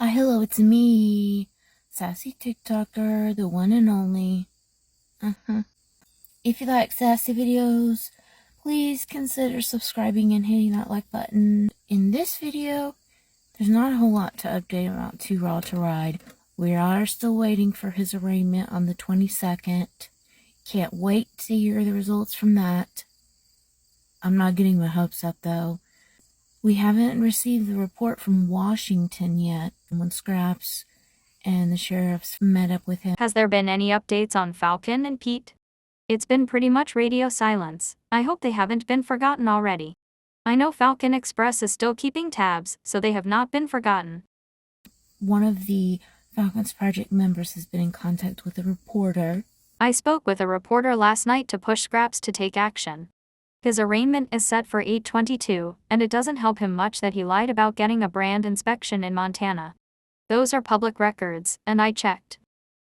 Hello, it's me, Sassy TikToker, the one and only. If you like sassy videos, please consider subscribing and hitting that like button. In this video, there's not a whole lot to update about 2RAW2RIDE. We are still waiting for his arraignment on the 22nd. Can't wait to hear the results from that. I'm not getting my hopes up though. We haven't received the report from Washington yet when Scraps and the sheriffs met up with him. Has there been any updates on Falcon and Pete? It's been pretty much radio silence. I hope they haven't been forgotten already. I know Falcon Express is still keeping tabs, so they have not been forgotten. One of the Falcon's project members has been in contact with a reporter. I spoke with a reporter last night to push Scraps to take action. His arraignment is set for 8/22, and it doesn't help him much that he lied about getting a brand inspection in Montana. Those are public records, and I checked.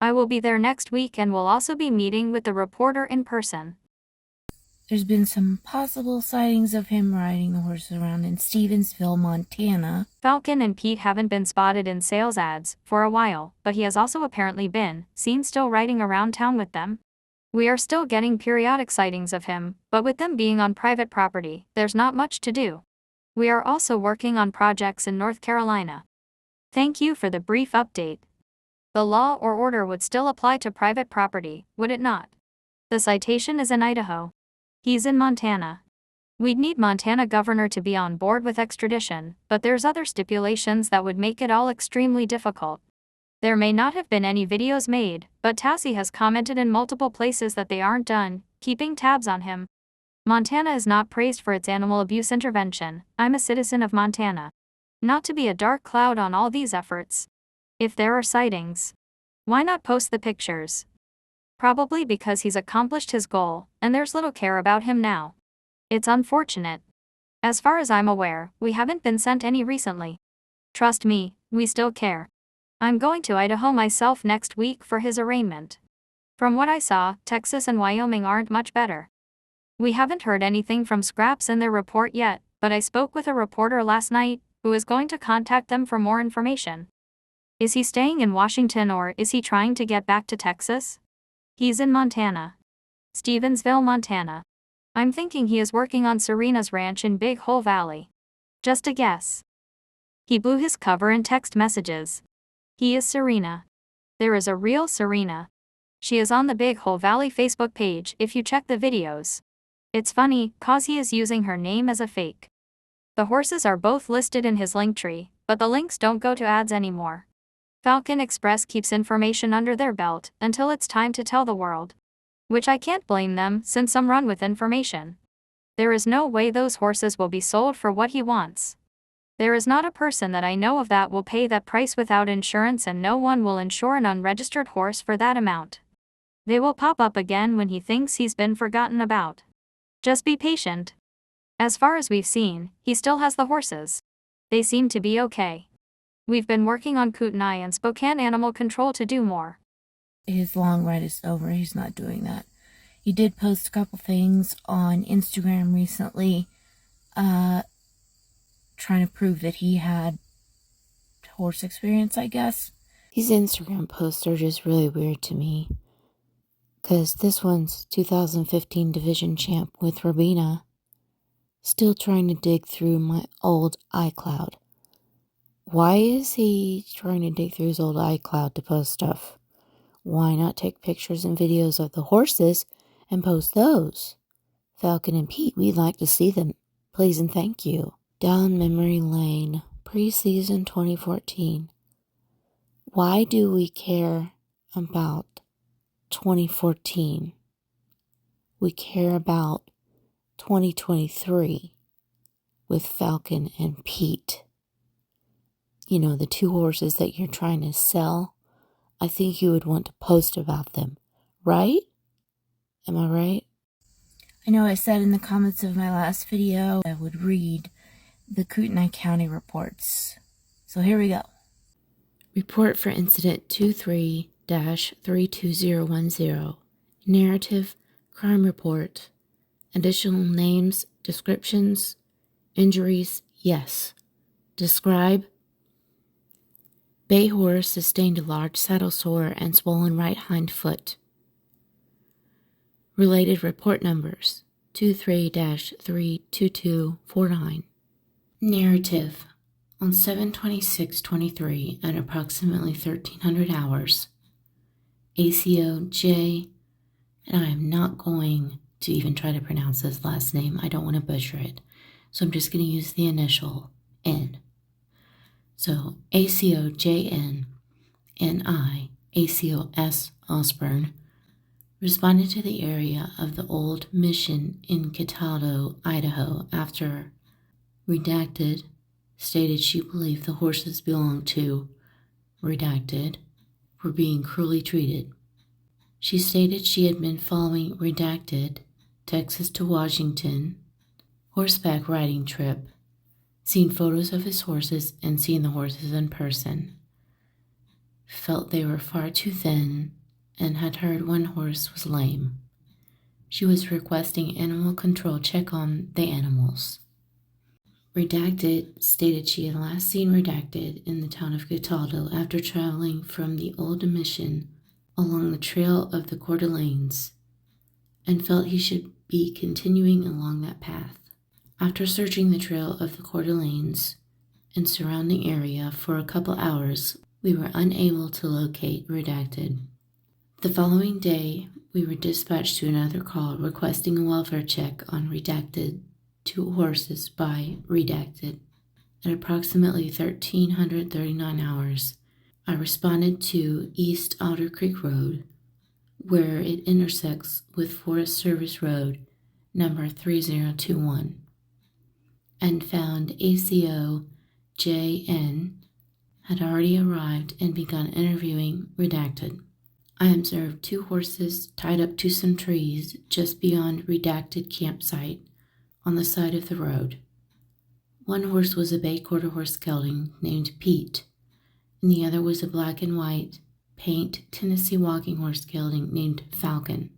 I will be there next week and will also be meeting with the reporter in person. There's been some possible sightings of him riding the horses around in Stevensville, Montana. Falcon and Pete haven't been spotted in sales ads for a while, but he has also apparently been seen still riding around town with them. We are still getting periodic sightings of him, but with them being on private property, there's not much to do. We are also working on projects in North Carolina. Thank you for the brief update. The law or order would still apply to private property, would it not? The citation is in Idaho. He's in Montana. We'd need Montana governor to be on board with extradition, but there's other stipulations that would make it all extremely difficult. There may not have been any videos made, but Tassie has commented in multiple places that they aren't done keeping tabs on him. Montana is not praised for its animal abuse intervention. I'm a citizen of Montana. Not to be a dark cloud on all these efforts. If there are sightings, why not post the pictures? Probably because he's accomplished his goal, and there's little care about him now. It's unfortunate. As far as I'm aware, we haven't been sent any recently. Trust me, we still care. I'm going to Idaho myself next week for his arraignment. From what I saw, Texas and Wyoming aren't much better. We haven't heard anything from Scraps in their report yet, but I spoke with a reporter last night who is going to contact them for more information. Is he staying in Washington or is he trying to get back to Texas? He's in Montana. Stevensville, Montana. I'm thinking he is working on Serena's ranch in Big Hole Valley. Just a guess. He blew his cover in text messages. He is Serena. There is a real Serena. She is on the Big Hole Valley Facebook page if you check the videos. It's funny, cause he is using her name as a fake. The horses are both listed in his Linktree, but the links don't go to ads anymore. Falcon Express keeps information under their belt until it's time to tell the world. Which I can't blame them since some run with information. There is no way those horses will be sold for what he wants. There is not a person that I know of that will pay that price without insurance, and no one will insure an unregistered horse for that amount. They will pop up again when he thinks he's been forgotten about. Just be patient. As far as we've seen, he still has the horses. They seem to be okay. We've been working on Kootenai and Spokane Animal Control to do more. His long ride is over. He's not doing that. He did post a couple things on Instagram recently, trying to prove that he had horse experience, I guess. These Instagram posts are just really weird to me, because this one's 2015 division champ with Robina. Still trying to dig through my old iCloud. Why is he trying to dig through his old iCloud to post stuff? Why not take pictures and videos of the horses and post those? Falcon and Pete, we'd like to see them. Please and thank you. Down memory lane, preseason 2014. Why do we care about 2014? We care about 2023 with Falcon and Pete. You know, the two horses that you're trying to sell. I think you would want to post about them, right? Am I right? I know I said in the comments of my last video I would read the Kootenai County reports. So here we go. Report for incident 23-32010. Narrative crime report. Additional names, descriptions, injuries, yes. Describe. Bay horse sustained a large saddle sore and swollen right hind foot. Related report numbers 23-32249. Narrative. On 7/26/23 at approximately 1300 hours, ACO J, and I am not going to even try to pronounce his last name. I don't want to butcher it. So I'm just going to use the initial N. So ACO JN and I, ACO S Osborne, responded to the area of the old mission in Kootenai, Idaho after redacted stated she believed the horses belonged to redacted were being cruelly treated. She stated she had been following redacted Texas to Washington horseback riding trip, seen photos of his horses and seen the horses in person, felt they were far too thin, and had heard one horse was lame. She was requesting animal control check on the animals. Redacted stated she had last seen Redacted in the town of Kootenai after traveling from the old mission along the trail of the Coeur d'Alenes, and felt he should be continuing along that path. After searching the trail of the Coeur d'Alenes and surrounding area for a couple hours, we were unable to locate Redacted. The following day, we were dispatched to another call requesting a welfare check on Redacted 2 horses by Redacted. At approximately 1339 hours, I responded to East Otter Creek Road, where it intersects with Forest Service Road number 3021, and found ACO JN had already arrived and begun interviewing Redacted. I observed 2 horses tied up to some trees just beyond Redacted campsite on the side of the road. One horse was a bay quarter horse gelding named Pete, and the other was a black and white paint Tennessee walking horse gelding named Falcon.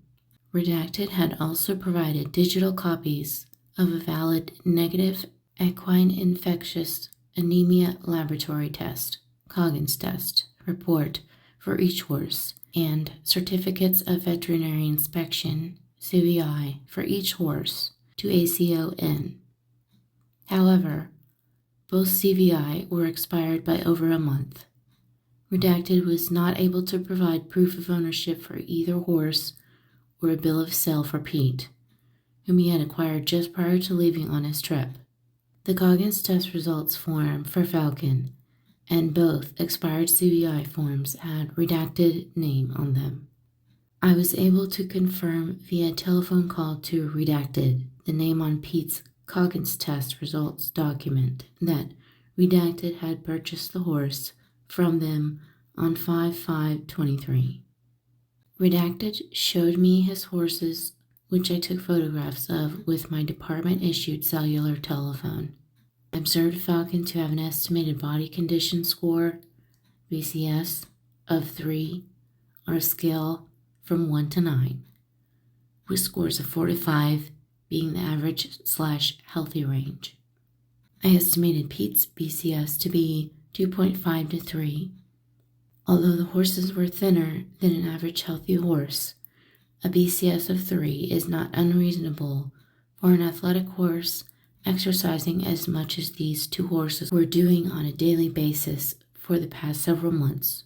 Redacted had also provided digital copies of a valid negative equine infectious anemia laboratory test, Coggins test, report for each horse, and certificates of veterinary inspection, CVI, for each horse to ACON. However, both CVI were expired by over a month. Redacted was not able to provide proof of ownership for either horse or a bill of sale for Pete, whom he had acquired just prior to leaving on his trip. The Coggins test results form for Falcon, and both expired CVI forms had Redacted name on them. I was able to confirm via telephone call to Redacted the name on Pete's Coggins test results document that Redacted had purchased the horse from them on 5/5/23. Redacted showed me his horses, which I took photographs of with my department-issued cellular telephone. I observed Falcon to have an estimated body condition score, BCS, of 3 on a scale from 1 to 9, with scores of 4 to 5 being the average/healthy range. I estimated Pete's BCS to be 2.5 to 3. Although the horses were thinner than an average healthy horse, a BCS of 3 is not unreasonable for an athletic horse exercising as much as these 2 horses were doing on a daily basis for the past several months.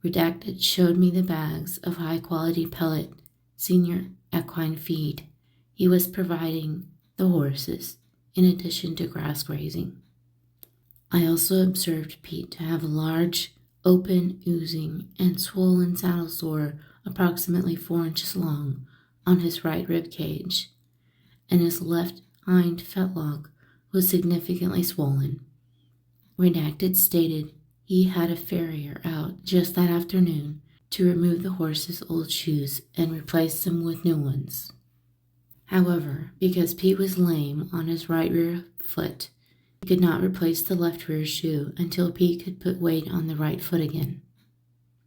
Redacted showed me the bags of high-quality pellet senior equine feed he was providing the horses, in addition to grass grazing. I also observed Pete to have a large, open, oozing, and swollen saddle sore approximately 4 inches long on his right rib cage, and his left hind fetlock was significantly swollen. Redacted stated he had a farrier out just that afternoon to remove the horse's old shoes and replace them with new ones. However, because Pete was lame on his right rear foot, he could not replace the left rear shoe until Pete could put weight on the right foot again.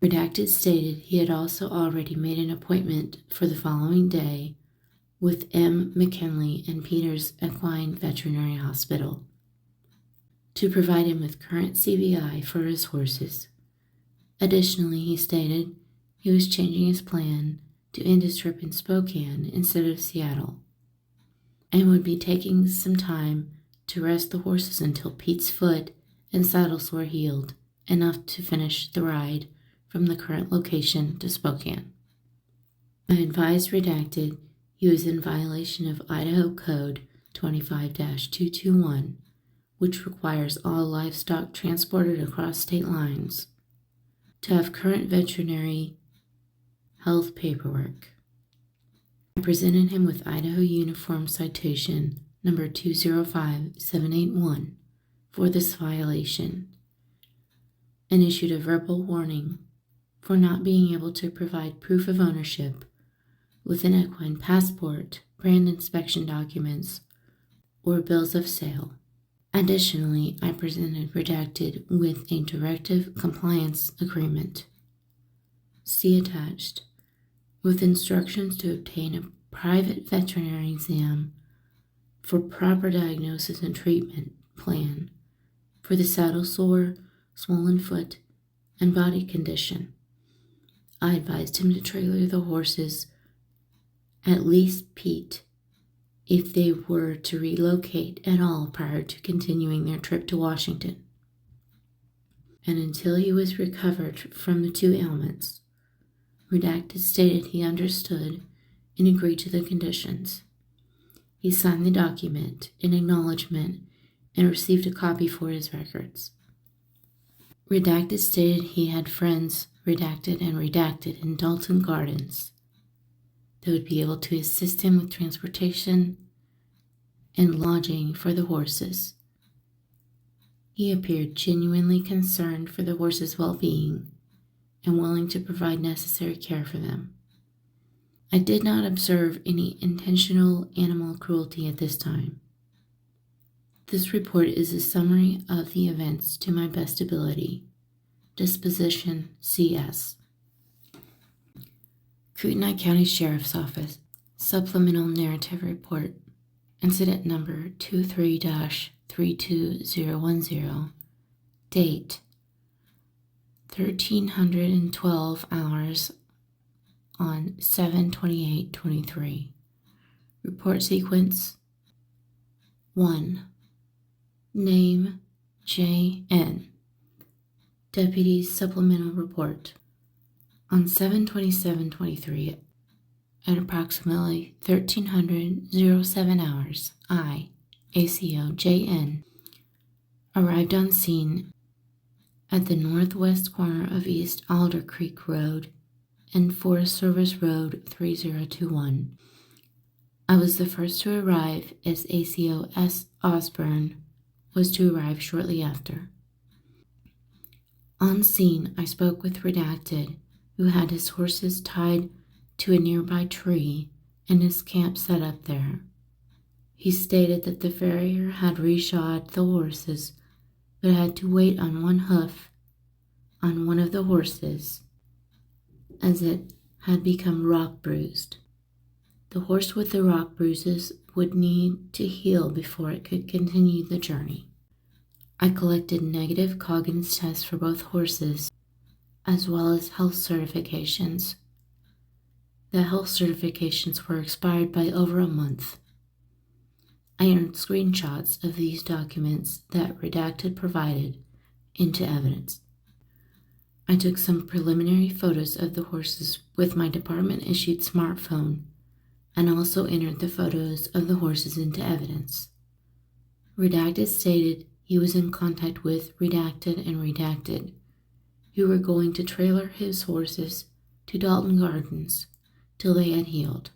Redacted stated he had also already made an appointment for the following day with M. McKinley and Peters Equine Veterinary Hospital to provide him with current CVI for his horses. Additionally, he stated he was changing his plan to end his trip in Spokane instead of Seattle, and would be taking some time to rest the horses until Pete's foot and saddle sore healed enough to finish the ride from the current location to Spokane. I advised redacted he was in violation of Idaho Code 25-221, which requires all livestock transported across state lines to have current veterinary health paperwork. I presented him with Idaho Uniform Citation number 205781 for this violation, and issued a verbal warning for not being able to provide proof of ownership with an equine passport, brand inspection documents, or bills of sale. Additionally, I presented redacted with a directive compliance agreement, see attached, with instructions to obtain a private veterinary exam for proper diagnosis and treatment plan for the saddle sore, swollen foot, and body condition. I advised him to trailer the horses, at least Pete, if they were to relocate at all prior to continuing their trip to Washington, and until he was recovered from the two ailments. Redacted stated he understood and agreed to the conditions. He signed the document in acknowledgement and received a copy for his records. Redacted stated he had friends, redacted and redacted, in Dalton Gardens that would be able to assist him with transportation and lodging for the horses. He appeared genuinely concerned for the horses' well-being and willing to provide necessary care for them. I did not observe any intentional animal cruelty at this time. This report is a summary of the events to my best ability. Disposition CS. Kootenai County Sheriff's Office, Supplemental Narrative Report, Incident Number 23-32010, Date 1312 hours on 7/28/23. Report Sequence 1. Name J.N. Deputy Supplemental Report. On 7/27/23, at approximately 1307 hours, I, ACO J.N., arrived on scene at the northwest corner of East Alder Creek Road and Forest Service Road 3021. I was the first to arrive, as ACO S. Osborne was to arrive shortly after. On scene, I spoke with Redacted, who had his horses tied to a nearby tree and his camp set up there. He stated that the farrier had reshod the horses, but had to wait on one hoof on one of the horses, as it had become rock bruised. The horse with the rock bruises would need to heal before it could continue the journey. I collected negative Coggins tests for both horses, as well as health certifications. The health certifications were expired by over a month. I entered screenshots of these documents that Redacted provided into evidence. I took some preliminary photos of the horses with my department-issued smartphone, and also entered the photos of the horses into evidence. Redacted stated he was in contact with Redacted and Redacted, who were going to trailer his horses to Dalton Gardens till they had healed.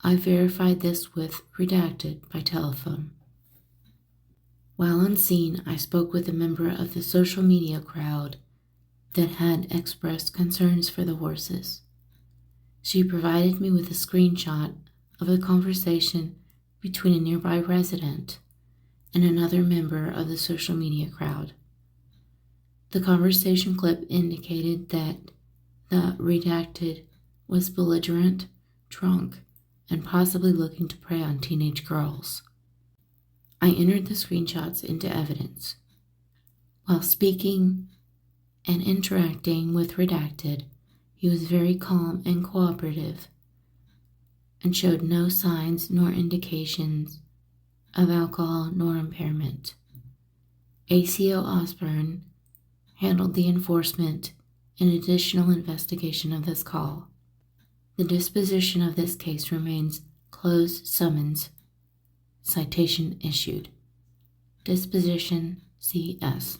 I verified this with Redacted by telephone. While on scene, I spoke with a member of the social media crowd that had expressed concerns for the horses. She provided me with a screenshot of a conversation between a nearby resident and another member of the social media crowd. The conversation clip indicated that the Redacted was belligerent, drunk, and possibly looking to prey on teenage girls. I entered the screenshots into evidence. While speaking and interacting with Redacted, he was very calm and cooperative and showed no signs nor indications of alcohol nor impairment. ACO Osborne handled the enforcement and additional investigation of this call. The disposition of this case remains closed summons. Citation issued. Disposition CS.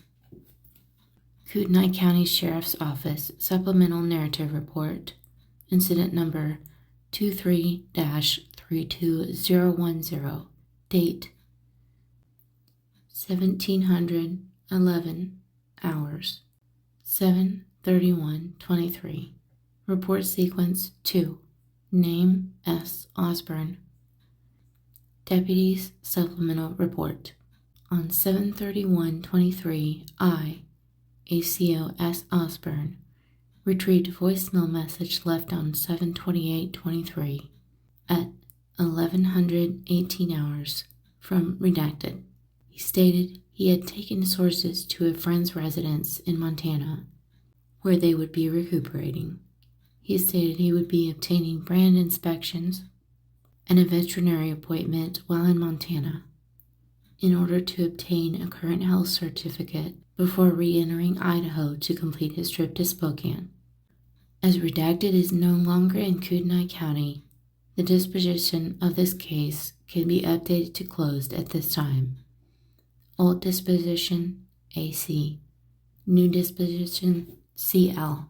Kootenai County Sheriff's Office Supplemental Narrative Report, Incident Number 23-32010, date 1711 hours, 7/31/23. Report Sequence 2. Name S. Osborne. Deputies Supplemental Report. On 7/31/23, I, ACO S. Osborne, retrieved voicemail message left on 7/28/23 at 1118 hours from Redacted. He stated he had taken his horses to a friend's residence in Montana, where they would be recuperating. He stated he would be obtaining brand inspections and a veterinary appointment while in Montana in order to obtain a current health certificate before re-entering Idaho to complete his trip to Spokane. As Redacted is no longer in Kootenai County, the disposition of this case can be updated to closed at this time. Old disposition AC. New disposition CL.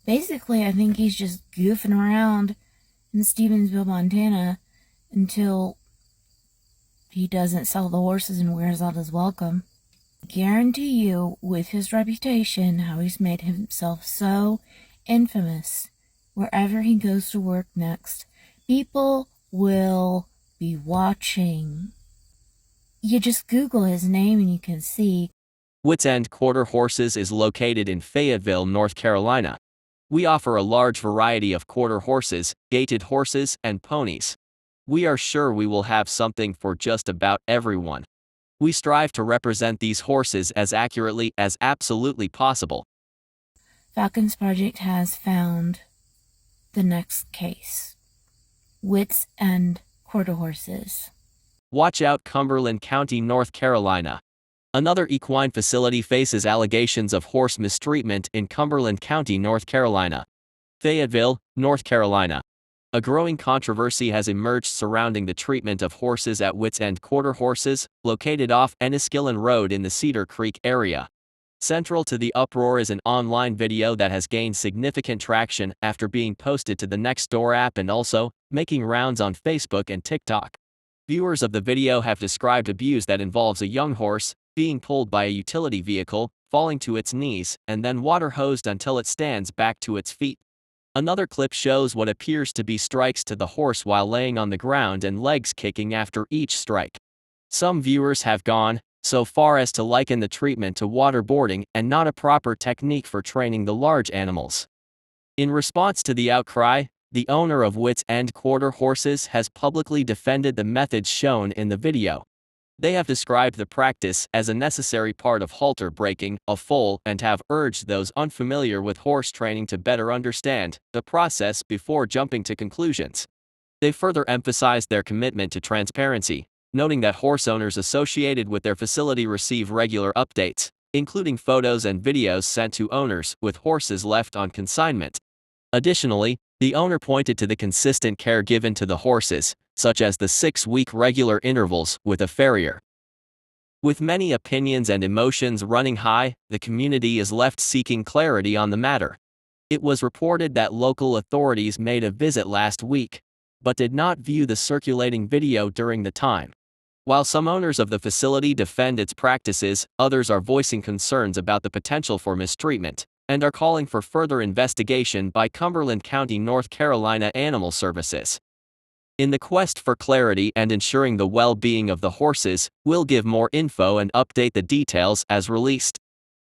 Basically, I think he's just goofing around in Stevensville, Montana until he doesn't sell the horses and wears out his welcome. I guarantee you, with his reputation, how he's made himself so infamous, wherever he goes to work next, people will be watching. You just Google his name and you can see. Witts End Quarter Horses is located in Fayetteville, North Carolina. We offer a large variety of quarter horses, gaited horses, and ponies. We are sure we will have something for just about everyone. We strive to represent these horses as accurately as absolutely possible. Falcon's project has found the next case. Witts End Quarter Horses. Watch out, Cumberland County, North Carolina. Another equine facility faces allegations of horse mistreatment in Cumberland County, North Carolina. Fayetteville, North Carolina. A growing controversy has emerged surrounding the treatment of horses at Witts End Quarter Horses, located off Enniskillen Road in the Cedar Creek area. Central to the uproar is an online video that has gained significant traction after being posted to the Nextdoor app and also making rounds on Facebook and TikTok. Viewers of the video have described abuse that involves a young horse being pulled by a utility vehicle, falling to its knees, and then water hosed until it stands back to its feet. Another clip shows what appears to be strikes to the horse while laying on the ground and legs kicking after each strike. Some viewers have gone so far as to liken the treatment to waterboarding and not a proper technique for training the large animals. In response to the outcry, the owner of Witts End Quarter Horses has publicly defended the methods shown in the video. They have described the practice as a necessary part of halter breaking, a foal, and have urged those unfamiliar with horse training to better understand the process before jumping to conclusions. They further emphasized their commitment to transparency, noting that horse owners associated with their facility receive regular updates, including photos and videos sent to owners with horses left on consignment. Additionally, the owner pointed to the consistent care given to the horses, such as the 6-week regular intervals with a farrier. With many opinions and emotions running high, the community is left seeking clarity on the matter. It was reported that local authorities made a visit last week, but did not view the circulating video during the time. While some owners of the facility defend its practices, others are voicing concerns about the potential for mistreatment, and are calling for further investigation by Cumberland County, North Carolina Animal Services. In the quest for clarity and ensuring the well-being of the horses, we'll give more info and update the details as released.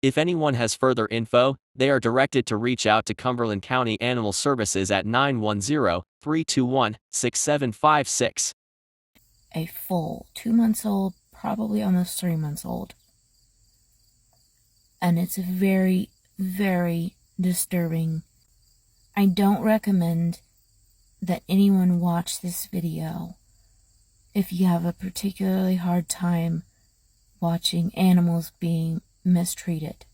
If anyone has further info, they are directed to reach out to Cumberland County Animal Services at 910-321-6756. A foal, 2 months old, probably almost 3 months old. and it's very, very disturbing. I don't recommend that anyone watch this video if you have a particularly hard time watching animals being mistreated.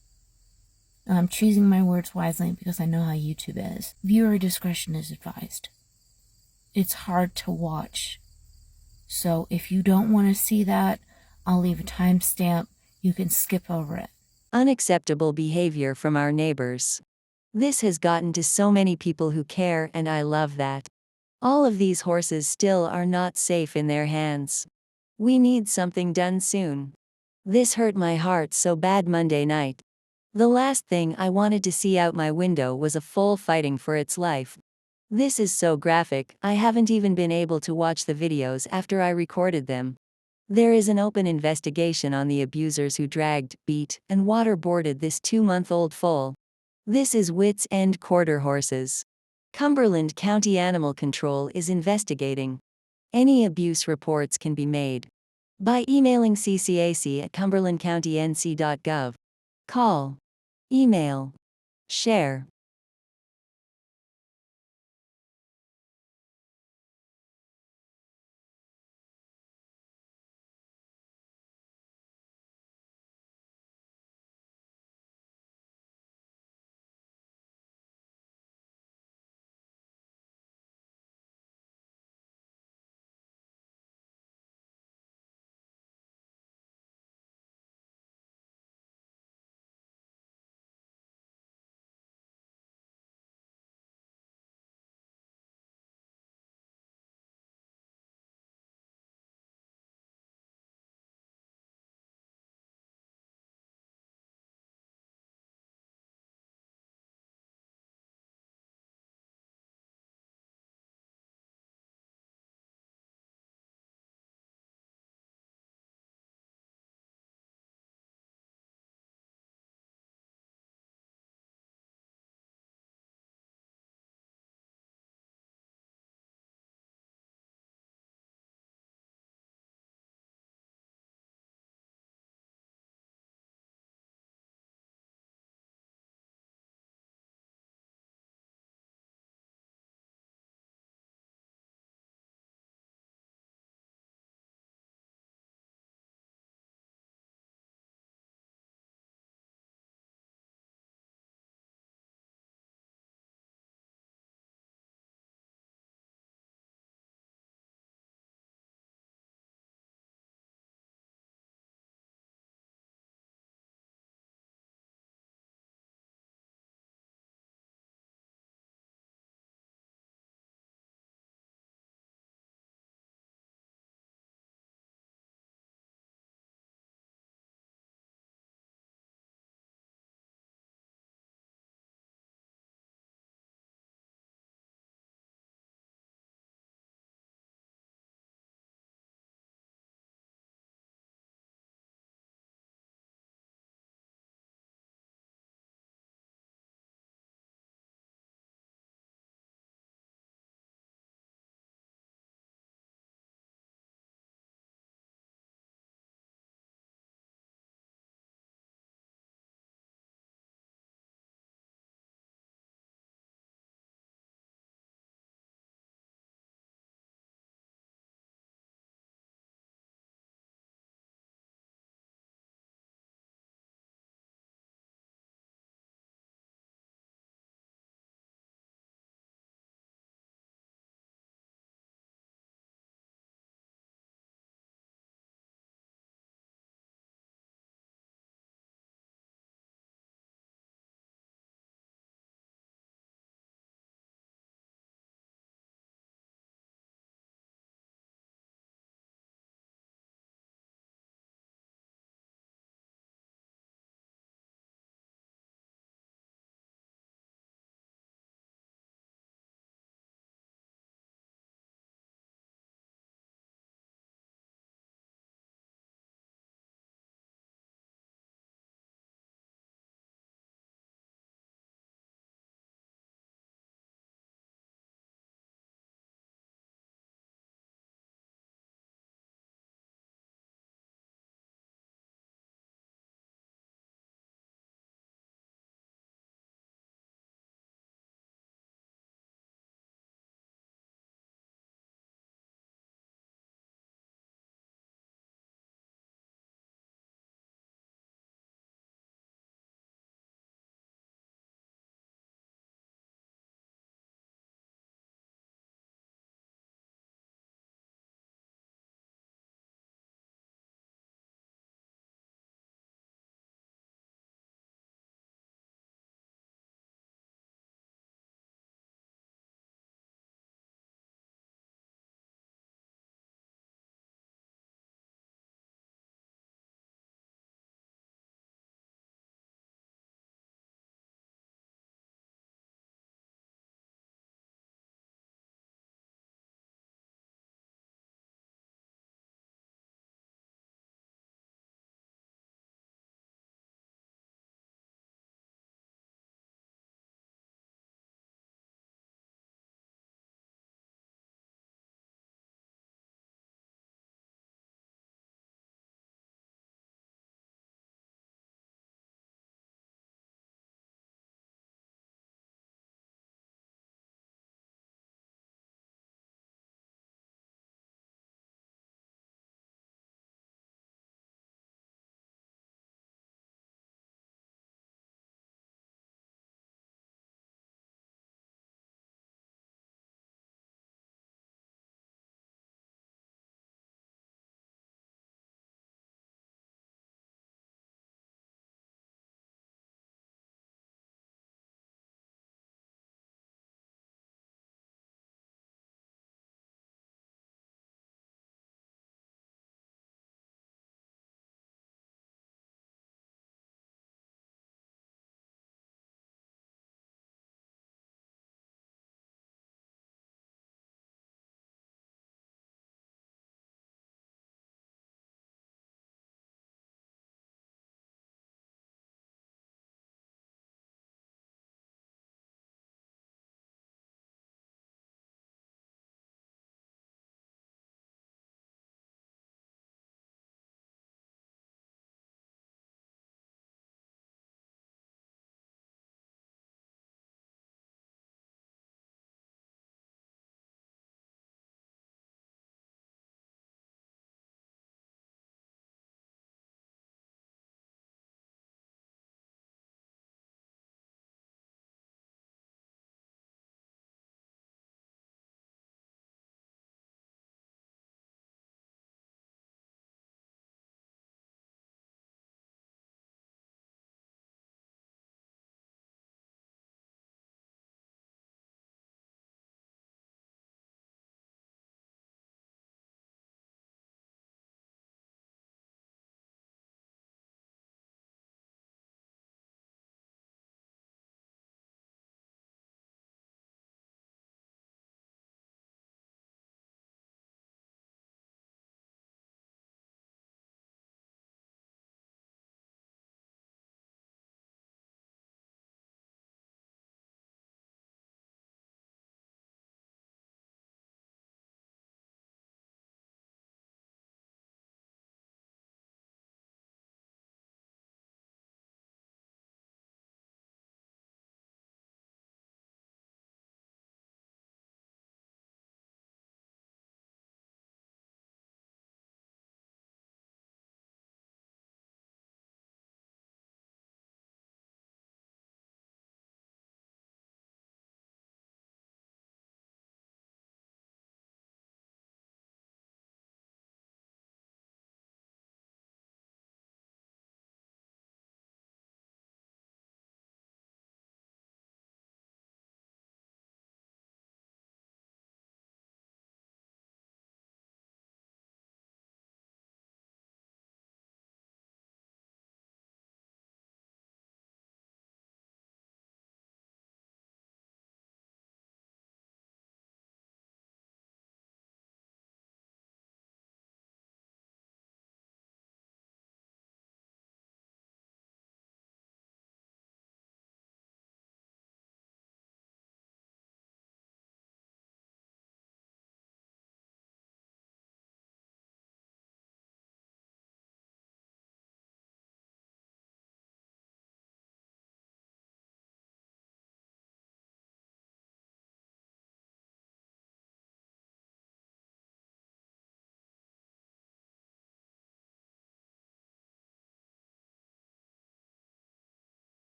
I'm choosing my words wisely because I know how YouTube is. Viewer discretion is advised. It's hard to watch. So if you don't want to see that, I'll leave a timestamp. You can skip over it. Unacceptable behavior from our neighbors. This has gotten to so many people who care, and I love that. All of these horses still are not safe in their hands. We need something done soon. This hurt my heart so bad Monday night. The last thing I wanted to see out my window was a foal fighting for its life. This is so graphic, I haven't even been able to watch the videos after I recorded them. There is an open investigation on the abusers who dragged, beat, and waterboarded this 2-month-old foal. This is Witts End Quarter Horses. Cumberland County Animal Control is investigating. Any abuse reports can be made by emailing ccac@cumberlandcountync.gov. Call, email, share.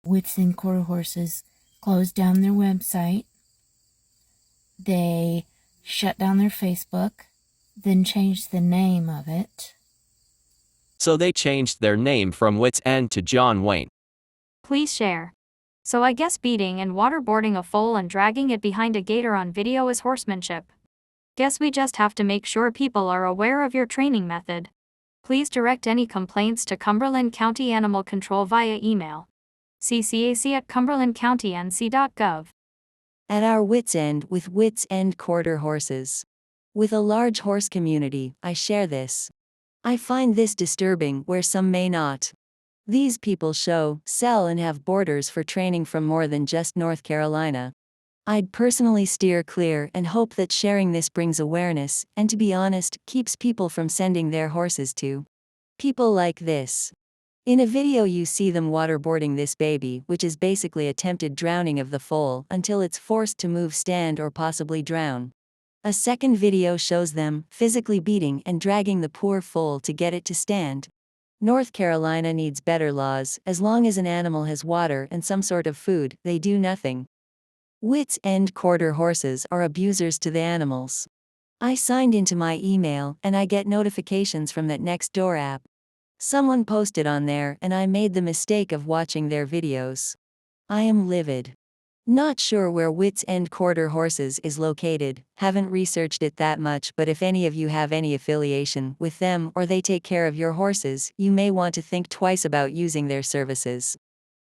Witts End Quarter Horses closed down their website. They shut down their Facebook, then changed the name of it. So they changed their name from Witts End to John Wayne. Please share. So I guess beating and waterboarding a foal and dragging it behind a gator on video is horsemanship. Guess we just have to make sure people are aware of your training method. Please direct any complaints to Cumberland County Animal Control via email. ccac@cumberlandcountync.gov. At our wits' end with Witts End Quarter Horses. With a large horse community, I share this. I find this disturbing where some may not. These people show, sell and have boarders for training from more than just North Carolina. I'd personally steer clear and hope that sharing this brings awareness, and to be honest, keeps people from sending their horses to people like this. In a video you see them waterboarding this baby, which is basically attempted drowning of the foal until it's forced to move, stand or possibly drown. A second video shows them physically beating and dragging the poor foal to get it to stand. North Carolina needs better laws. As long as an animal has water and some sort of food, they do nothing. Witts End Quarter Horses are abusers to the animals. I signed into my email and I get notifications from that Nextdoor app. Someone posted on there and I made the mistake of watching their videos. I am livid. Not sure where Witts End Quarter Horses is located, haven't researched it that much, but if any of you have any affiliation with them or they take care of your horses, you may want to think twice about using their services.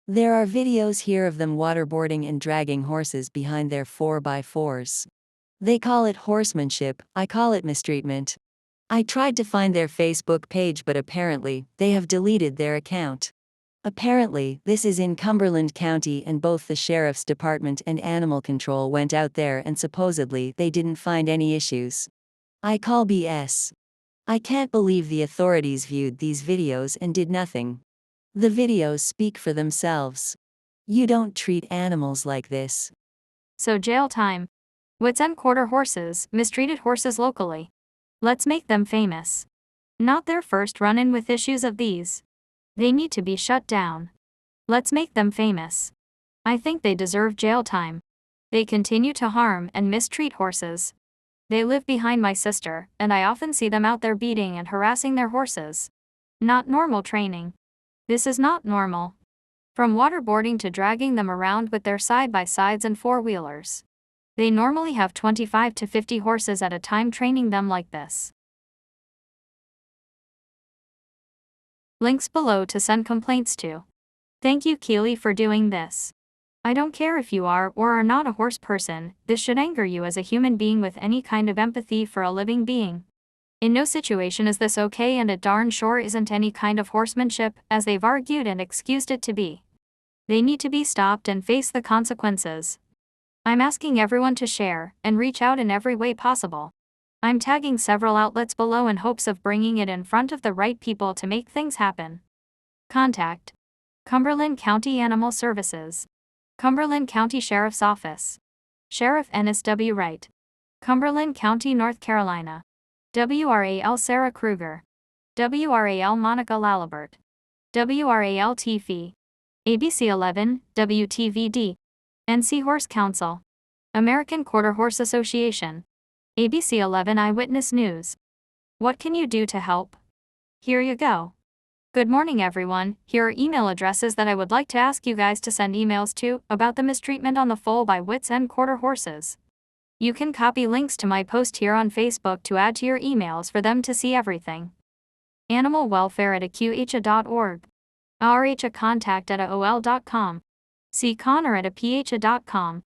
There are videos here of them waterboarding and dragging horses behind their 4x4s. They call it horsemanship, I call it mistreatment. I tried to find their Facebook page, but apparently, they have deleted their account. Apparently, this is in Cumberland County and both the Sheriff's Department and Animal Control went out there and supposedly they didn't find any issues. I call BS. I can't believe the authorities viewed these videos and did nothing. The videos speak for themselves. You don't treat animals like this. So jail time. Witts End Quarter Horses, mistreated horses locally. Let's make them famous. Not their first run-in with issues of these. They need to be shut down. Let's make them famous. I think they deserve jail time. They continue to harm and mistreat horses. They live behind my sister, and I often see them out there beating and harassing their horses. Not normal training. This is not normal. From waterboarding to dragging them around with their side-by-sides and four-wheelers. They normally have 25 to 50 horses at a time training them like this. Links below to send complaints to. Thank you, Keely, for doing this. I don't care if you are or are not a horse person, this should anger you as a human being with any kind of empathy for a living being. In no situation is this okay, and it darn sure isn't any kind of horsemanship, as they've argued and excused it to be. They need to be stopped and face the consequences. I'm asking everyone to share and reach out in every way possible. I'm tagging several outlets below in hopes of bringing it in front of the right people to make things happen. Contact: Cumberland County Animal Services, Cumberland County Sheriff's Office, Sheriff Ennis W. Wright, Cumberland County, North Carolina, WRAL Sarah Kruger, WRAL Monica Lalibert, WRAL Tiffy, ABC 11, WTVD, NC Horse Council, American Quarter Horse Association, ABC 11 Eyewitness News. What can you do to help? Here you go. Good morning, everyone. Here are email addresses that I would like to ask you guys to send emails to about the mistreatment on the foal by Witts End Quarter Horses. You can copy links to my post here on Facebook to add to your emails for them to see everything. Animal welfare at aqha.org. RH contact at aol.com. See Connor at apha.com.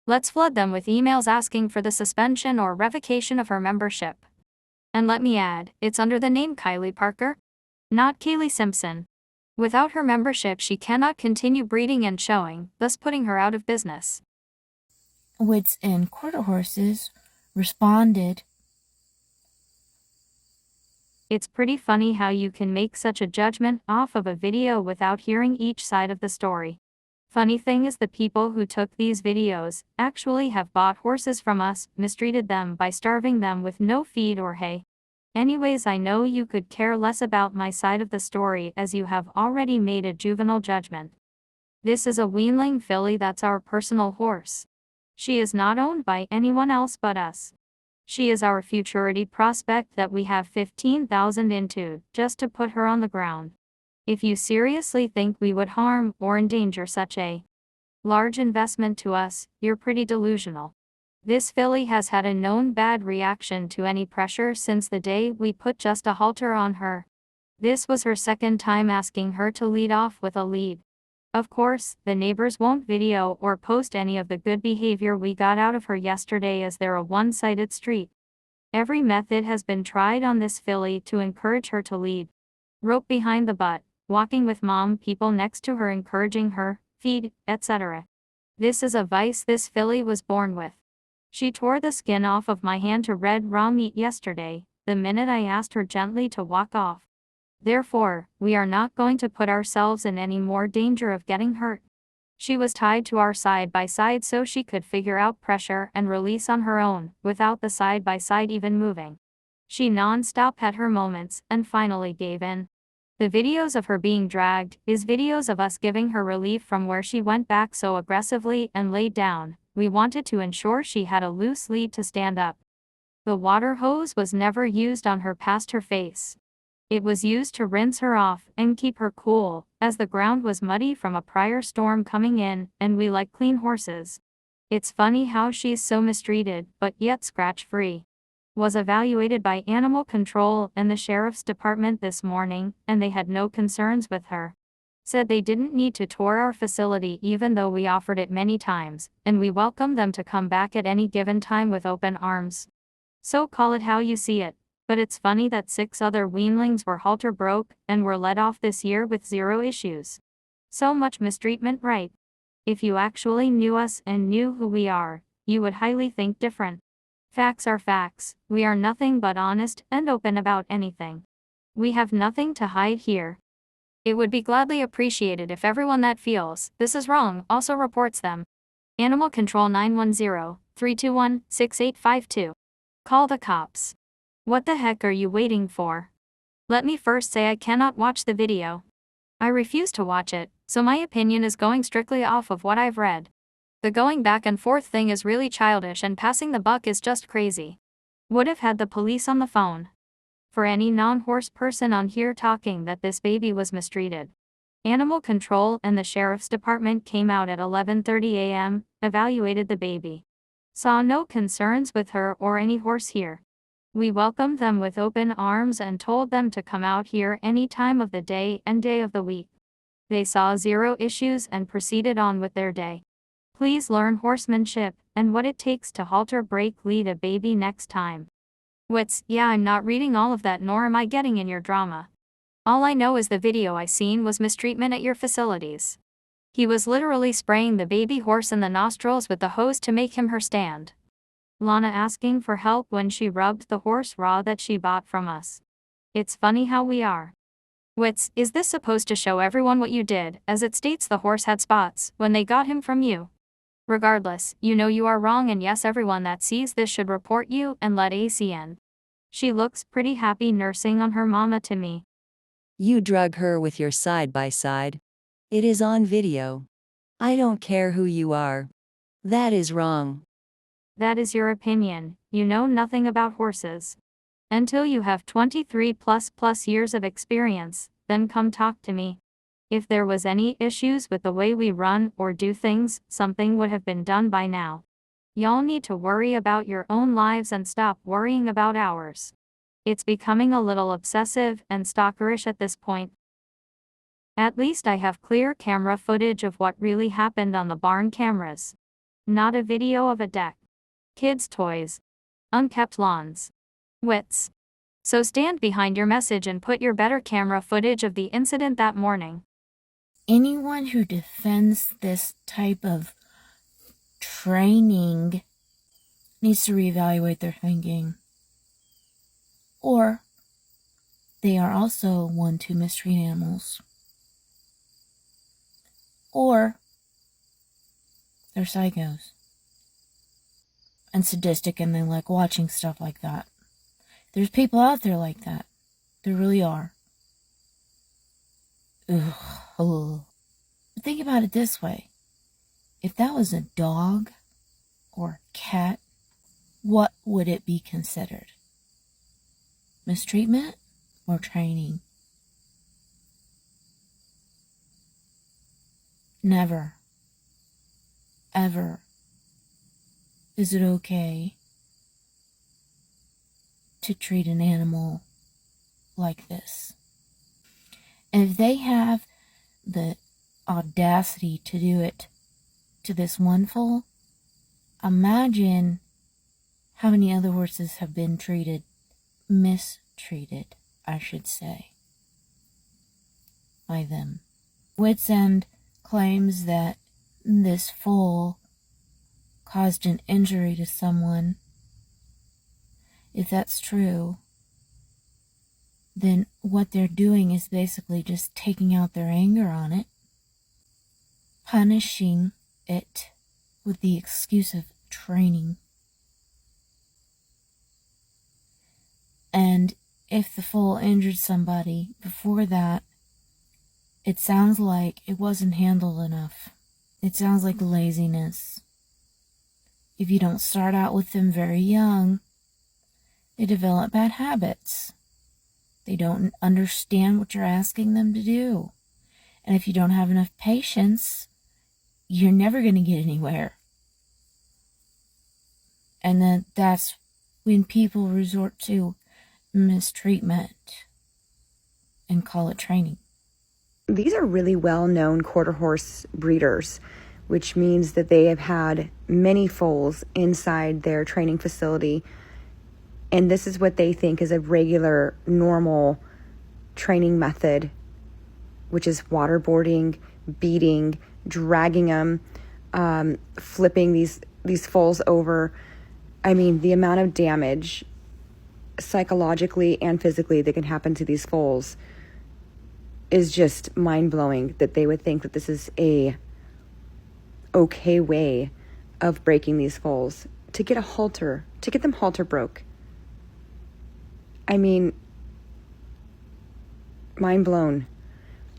Let's flood them with emails asking for the suspension or revocation of her membership. And let me add, it's under the name Kylie Parker, not Kaylee Simpson. Without her membership, she cannot continue breeding and showing, thus putting her out of business. Witts End Quarter Horses responded. It's pretty funny how you can make such a judgment off of a video without hearing each side of the story. Funny thing is, the people who took these videos actually have bought horses from us, mistreated them by starving them with no feed or hay. Anyways, I know you could care less about my side of the story as you have already made a juvenile judgment. This is a weanling filly that's our personal horse. She is not owned by anyone else but us. She is our futurity prospect that we have 15,000 into, just to put her on the ground. If you seriously think we would harm or endanger such a large investment to us, you're pretty delusional. This filly has had a known bad reaction to any pressure since the day we put just a halter on her. This was her second time asking her to lead off with a lead. Of course, the neighbors won't video or post any of the good behavior we got out of her yesterday as they're a one-sided street. Every method has been tried on this filly to encourage her to lead. Rope behind the butt, walking with mom, people next to her encouraging her, feed, etc. This is a vice this filly was born with. She tore the skin off of my hand to red raw meat yesterday, the minute I asked her gently to walk off. Therefore, we are not going to put ourselves in any more danger of getting hurt. She was tied to our side-by-side so she could figure out pressure and release on her own, without the side-by-side even moving. She non-stop had her moments, and finally gave in. The videos of her being dragged is videos of us giving her relief from where she went back so aggressively and laid down. We wanted to ensure she had a loose lead to stand up. The water hose was never used on her past her face. It was used to rinse her off and keep her cool, as the ground was muddy from a prior storm coming in, and we like clean horses. It's funny how she's so mistreated, but yet scratch-free. Was evaluated by Animal Control and the Sheriff's Department this morning, and they had no concerns with her. Said they didn't need to tour our facility even though we offered it many times, and we welcome them to come back at any given time with open arms. So call it how you see it. But it's funny that 6 other weanlings were halter broke and were let off this year with 0 issues. So much mistreatment, right? If you actually knew us and knew who we are, you would highly think different. Facts are facts. We are nothing but honest and open about anything. We have nothing to hide here. It would be gladly appreciated if everyone that feels this is wrong also reports them. Animal Control 910-321-6852. Call the cops. What the heck are you waiting for? Let me first say I cannot watch the video. I refuse to watch it, so my opinion is going strictly off of what I've read. The going back and forth thing is really childish and passing the buck is just crazy. Would have had the police on the phone. For any non-horse person on here talking that this baby was mistreated. Animal Control and the Sheriff's Department came out at 11:30 a.m., evaluated the baby. Saw no concerns with her or any horse here. We welcomed them with open arms and told them to come out here any time of the day and day of the week. They saw 0 issues and proceeded on with their day. Please learn horsemanship and what it takes to halter break lead a baby next time. Witts, yeah, I'm not reading all of that nor am I getting in your drama. All I know is the video I seen was mistreatment at your facilities. He was literally spraying the baby horse in the nostrils with the hose to make him her stand. Lana asking for help when she rubbed the horse raw that she bought from us. It's funny how we are. Witts, is this supposed to show everyone what you did, as it states the horse had spots when they got him from you? Regardless, you know you are wrong and yes, everyone that sees this should report you and let ACN. She looks pretty happy nursing on her mama to me. You drug her with your side-by-side. It is on video. I don't care who you are. That is wrong. That is your opinion. You know nothing about horses. Until you have 23 plus years of experience, then come talk to me. If there was any issues with the way we run or do things, something would have been done by now. Y'all need to worry about your own lives and stop worrying about ours. It's becoming a little obsessive and stalkerish at this point. At least I have clear camera footage of what really happened on the barn cameras. Not a video of a deck. Kids' toys. Unkept lawns. Witts. So stand behind your message and put your better camera footage of the incident that morning. Anyone who defends this type of training needs to reevaluate their thinking. Or they are also one to mistreat animals. Or they're psychos. And sadistic and they like watching stuff like that. There's people out there like that. There really are. Ugh. Think about it this way. If that was a dog or cat, what would it be considered? Mistreatment or training? Never, ever is it okay to treat an animal like this. And if they have the audacity to do it to this one foal, imagine how many other horses have been mistreated, I should say, by them. Witts End claims that this foal caused an injury to someone. If that's true, then what they're doing is basically just taking out their anger on it, punishing it with the excuse of training. And if the foal injured somebody before that, it sounds like it wasn't handled enough. It sounds like laziness. If you don't start out with them very young, they develop bad habits. They don't understand what you're asking them to do. And if you don't have enough patience, you're never going to get anywhere. And then that's when people resort to mistreatment and call it training. These are really well-known quarter horse breeders, which means that they have had many foals inside their training facility. And this is what they think is a regular, normal training method, which is waterboarding, beating, dragging them, flipping these foals over. I mean, the amount of damage psychologically and physically that can happen to these foals is just mind-blowing, that they would think that this is a okay way of breaking these foals. To get them halter broke. I mean, mind blown.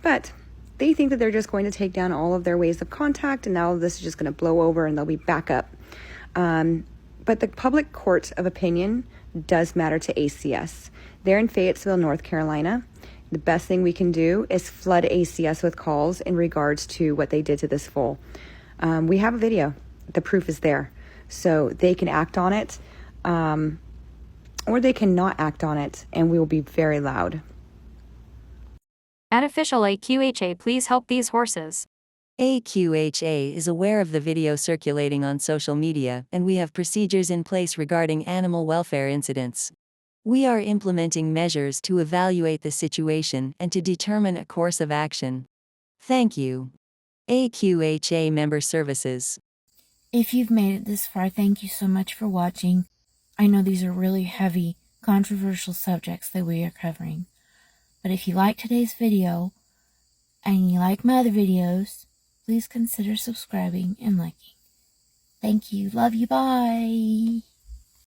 But they think that they're just going to take down all of their ways of contact, and now this is just going to blow over and they'll be back up. But the public court of opinion does matter to ACS. They're in Fayetteville, North Carolina. The best thing we can do is flood ACS with calls in regards to what they did to this foal. We have a video. The proof is there. So they can act on it, or they cannot act on it, and we will be very loud. At official AQHA, please help these horses. AQHA is aware of the video circulating on social media, and we have procedures in place regarding animal welfare incidents. We are implementing measures to evaluate the situation and to determine a course of action. Thank you. AQHA Member Services. If you've made it this far, thank you so much for watching. I know these are really heavy, controversial subjects that we are covering. But if you like today's video, and you like my other videos, please consider subscribing and liking. Thank you. Love you. Bye.